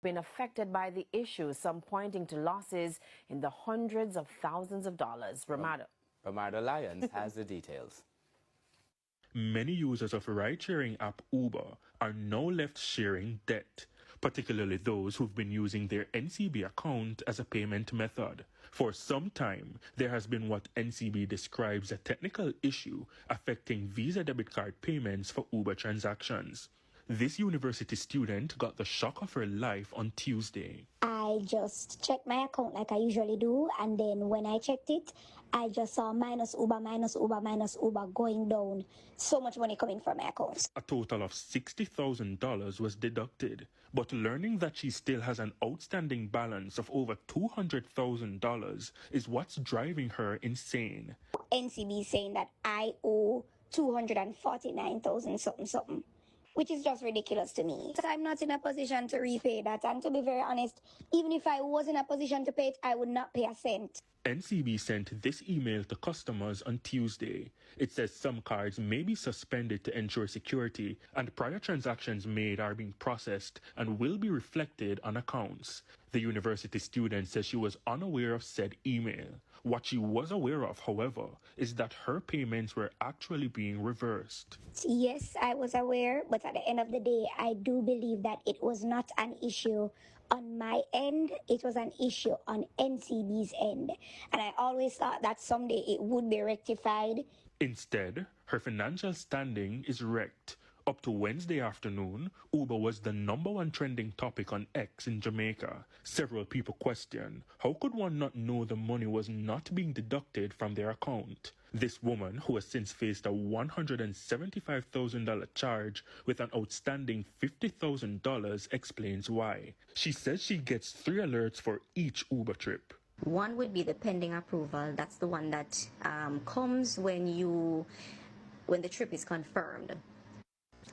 been affected by the issue, some pointing to losses in the hundreds of thousands of dollars. Ramada Lyons has the details. Many users of ride-sharing app Uber are now left sharing debt, particularly those who've been using their NCB account as a payment method. For some time, there has been what NCB describes a technical issue affecting Visa debit card payments for Uber transactions. This university student got the shock of her life on Tuesday. I just checked my account like I usually do, and then when I checked it, I just saw minus Uber, minus Uber, minus Uber going down. So much money coming from my account. A total of $60,000 was deducted, but learning that she still has an outstanding balance of over $200,000 is what's driving her insane. NCB saying that I owe $249,000 something. Which is just ridiculous to me. I'm not in a position to repay that, and to be very honest, even if I was in a position to pay it, I would not pay a cent. NCB sent this email to customers on Tuesday. It says some cards may be suspended to ensure security, and prior transactions made are being processed and will be reflected on accounts. The university student says she was unaware of said email. What she was aware of, however, is that her payments were actually being reversed. Yes, I was aware, but at the end of the day, I do believe that it was not an issue on my end. It was an issue on NCB's end. And I always thought that someday it would be rectified. Instead, her financial standing is wrecked. Up to Wednesday afternoon, Uber was the #1 trending topic on X in Jamaica. Several people question, how could one not know the money was not being deducted from their account? This woman, who has since faced a $175,000 charge with an outstanding $50,000, explains why. She says she gets 3 alerts for each Uber trip. One would be the pending approval. That's the one that comes when the trip is confirmed.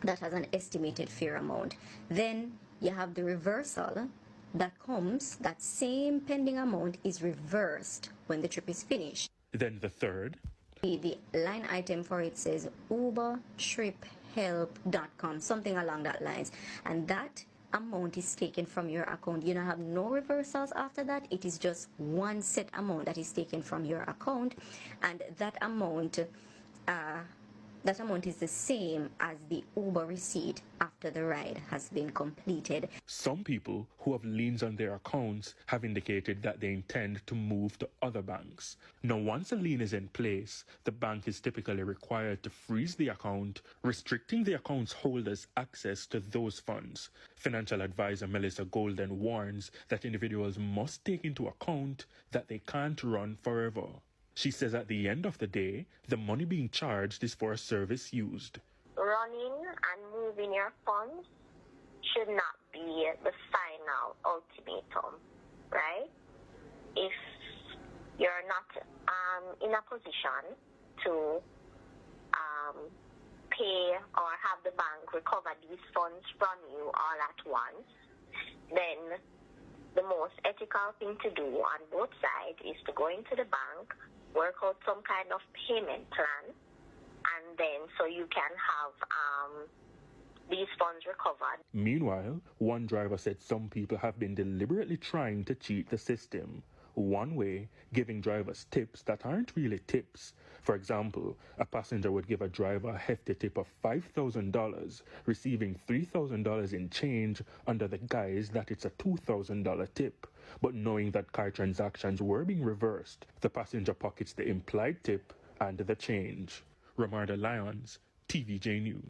That has an estimated fare amount. Then you have the reversal that comes, that same pending amount is reversed when the trip is finished. Then the third. The line item for it says ubertriphelp.com, something along that lines. And that amount is taken from your account. You don't have no reversals after that. It is just one set amount that is taken from your account, and that amount is the same as the Uber receipt after the ride has been completed. Some people who have liens on their accounts have indicated that they intend to move to other banks. Now, once a lien is in place, the bank is typically required to freeze the account, restricting the account's holders' access to those funds. Financial advisor Melissa Golden warns that individuals must take into account that they can't run forever. She says at the end of the day, the money being charged is for a service used. Running and moving your funds should not be the final ultimatum, right? If you're not in a position to pay or have the bank recover these funds from you all at once, then the most ethical thing to do on both sides is to go into the bank, work out some kind of payment plan, and then so you can have these funds recovered. Meanwhile, one driver said some people have been deliberately trying to cheat the system. One way, giving drivers tips that aren't really tips. For example, a passenger would give a driver a hefty tip of $5,000, receiving $3,000 in change under the guise that it's a $2,000 tip. But knowing that car transactions were being reversed, the passenger pockets the implied tip and the change. Ramada Lyons, TVJ News.